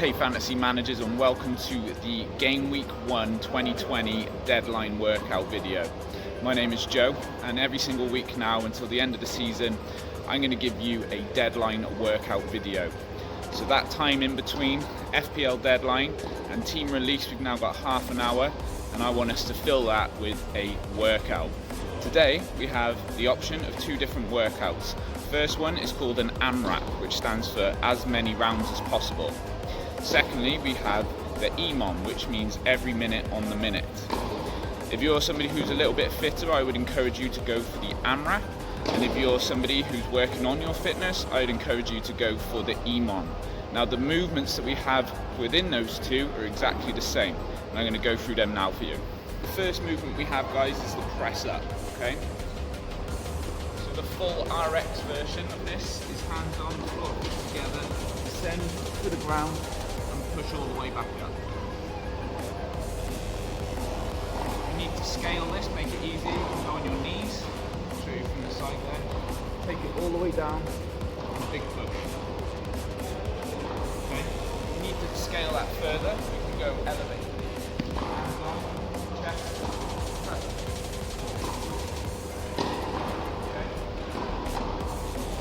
Hey fantasy managers, and welcome to the Gameweek 1 2020 deadline workout video. My name is Joe, and every single week now until the end of the season I'm going to give you a deadline workout video. So that time in between FPL deadline and team release, we've now got half an hour, and I want us to fill that with a workout. Today we have the option of two different workouts. First one is called an AMRAP, which stands for as many rounds as possible. Secondly, we have the EMOM, which means every minute on the minute. If you're somebody who's a little bit fitter, I would encourage you to go for the AMRAP. And if you're somebody who's working on your fitness, I'd encourage you to go for the EMOM. Now the movements that we have within those two are exactly the same, and I'm going to go through them now for you. The first movement we have, guys, is the press up, okay? So the full RX version of this is hands on the floor, push together, descend to the ground, push all the way back up. You need to scale this, make it easy. You can go on your knees. I'll show you from the side there. Take it all the way down, and big push. Okay. You need to scale that further. You can go elevate. Hands on, chest, press. Okay.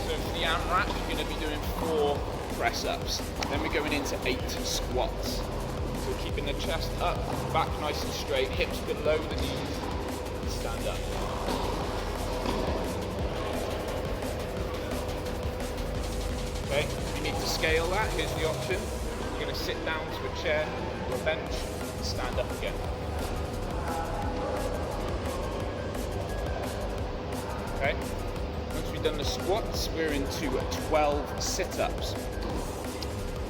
So for the AMRAP, you're going to be doing 4 press ups. Then we're going into 8 squats. So keeping the chest up, back nice and straight, hips below the knees, and stand up. Okay, if you need to scale that, here's the option. You're going to sit down to a chair or a bench and stand up again. Okay, once we've done the squats, we're into 12 sit-ups.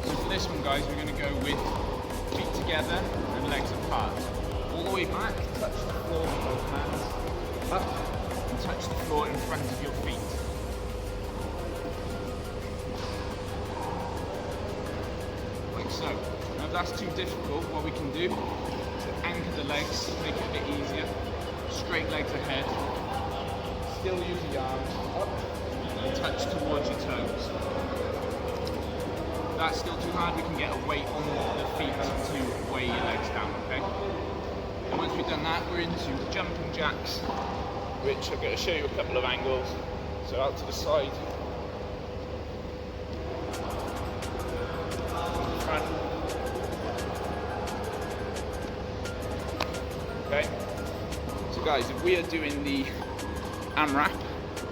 So for this one, guys, we're going to go with feet together and legs apart. All the way back, touch the floor with both hands, up, and touch the floor in front of your feet. Like so. Now if that's too difficult, what we can do is anchor the legs, make it a bit easier. Straight legs ahead, still use the arms, up, and touch towards your toes. If that's still too hard, we can get a weight on the feet to weigh your legs down, okay? And once we've done that, we're into jumping jacks, which I'm going to show you a couple of angles. So out to the side, front. Okay? So guys, if we are doing the AMRAP,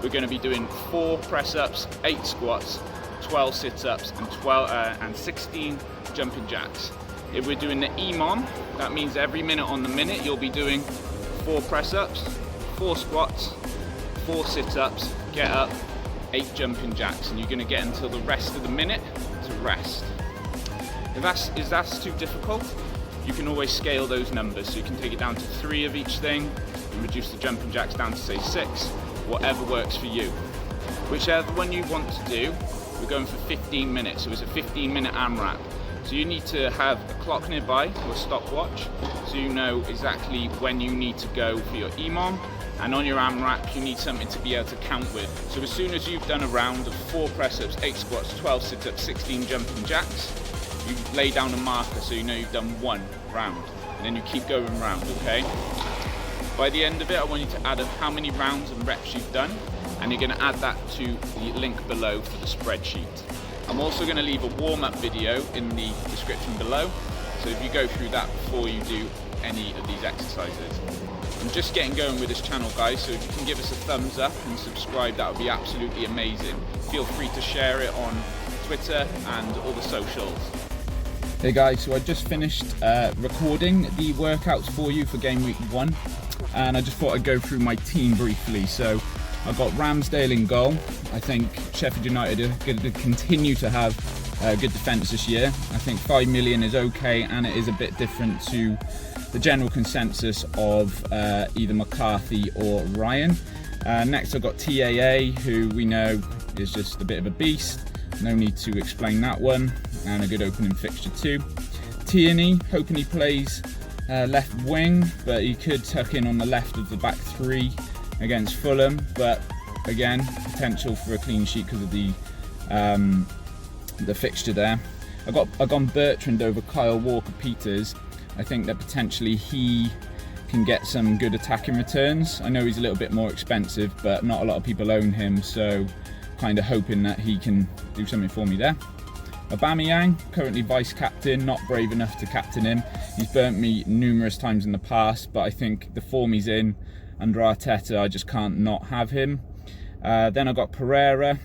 we're going to be doing 4 press-ups, 8 squats, 12 sit-ups, and 16 jumping jacks. If we're doing the EMOM, that means every minute on the minute you'll be doing 4 press-ups, 4 squats, 4 sit-ups, get up, 8 jumping jacks, and you're going to get until the rest of the minute to rest. If that's too difficult, you can always scale those numbers. So you can take it down to 3 of each thing, and reduce the jumping jacks down to say 6, whatever works for you. Whichever one you want to do, we're going for 15 minutes, so it's a 15-minute AMRAP. So you need to have a clock nearby or a stopwatch, so you know exactly when you need to go for your EMOM, and on your AMRAP you need something to be able to count with. So as soon as you've done a round of 4 press-ups, 8 squats, 12 sit-ups, 16 jumping jacks, you lay down a marker so you know you've done 1 round, and then you keep going round, okay? By the end of it, I want you to add up how many rounds and reps you've done, and you're going to add that to the link below for the spreadsheet. I'm also going to leave a warm-up video in the description below, so if you go through that before you do any of these exercises. I'm just getting going with this channel, guys, so if you can give us a thumbs up and subscribe, that would be absolutely amazing. Feel free to share it on Twitter and all the socials. Hey guys, so I just finished recording the workouts for you for Game Week 1, and I just thought I'd go through my team briefly. So I've got Ramsdale in goal. I think Sheffield United are going to continue to have good defence this year. I think 5 million is okay, and it is a bit different to the general consensus of either McCarthy or Ryan. Next I've got TAA, who we know is just a bit of a beast. No need to explain that one, and a good opening fixture too. Tierney, hoping he plays left wing, but he could tuck in on the left of the back 3 against Fulham, but again, potential for a clean sheet because of the fixture there. I've gone Bertrand over Kyle Walker-Peters. I think that potentially he can get some good attacking returns. I know he's a little bit more expensive, but not a lot of people own him, so kind of hoping that he can do something for me there. Aubameyang, currently vice captain, not brave enough to captain him. He's burnt me numerous times in the past, but I think the form he's in under Arteta, I just can't not have him. Then I've got Pereira.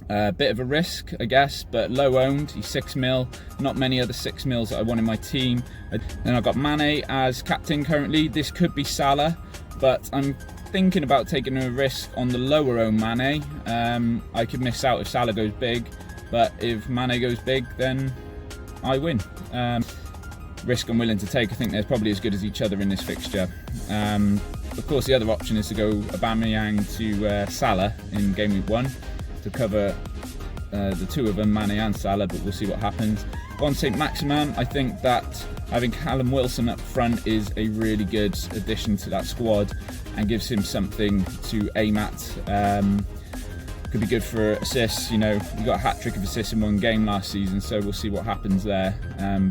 Bit of a risk, I guess, but low owned. He's 6 mil. Not many other 6 mils that I want in my team. Then I've got Mane as captain currently. This could be Salah, but I'm thinking about taking a risk on the lower owned Mane. I could miss out if Salah goes big, but if Mane goes big, then I win. Risk I'm willing to take. I think they're probably as good as each other in this fixture. Of course, the other option is to go Aubameyang to Salah in Gameweek 1 to cover the two of them, Mane and Salah, but we'll see what happens. On St. Maximin, I think that having Callum Wilson up front is a really good addition to that squad and gives him something to aim at. Could be good for assists. You know, he got a hat-trick of assists in one game last season, so we'll see what happens there,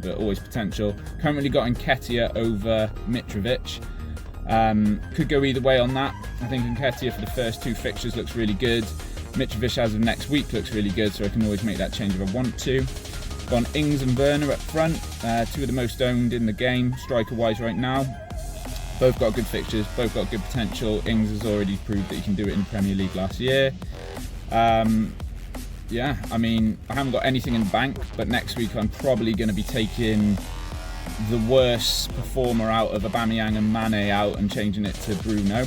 but always potential. Currently got Nketiah over Mitrovic. Could go either way on that. I think Nketiah for the first 2 fixtures looks really good. Mitrovic as of next week looks really good, so I can always make that change if I want to. Gone Ings and Werner up front, 2 of the most owned in the game, striker-wise right now. Both got good fixtures, both got good potential. Ings has already proved that he can do it in the Premier League last year. Yeah, I mean, I haven't got anything in the bank, but next week I'm probably going to be taking the worst performer out of Aubameyang and Mane out and changing it to Bruno.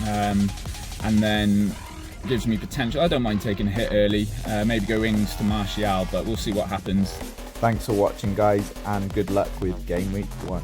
And then gives me potential. I don't mind taking a hit early, maybe go Ings to Martial, but we'll see what happens. Thanks for watching, guys, and good luck with Game Week 1.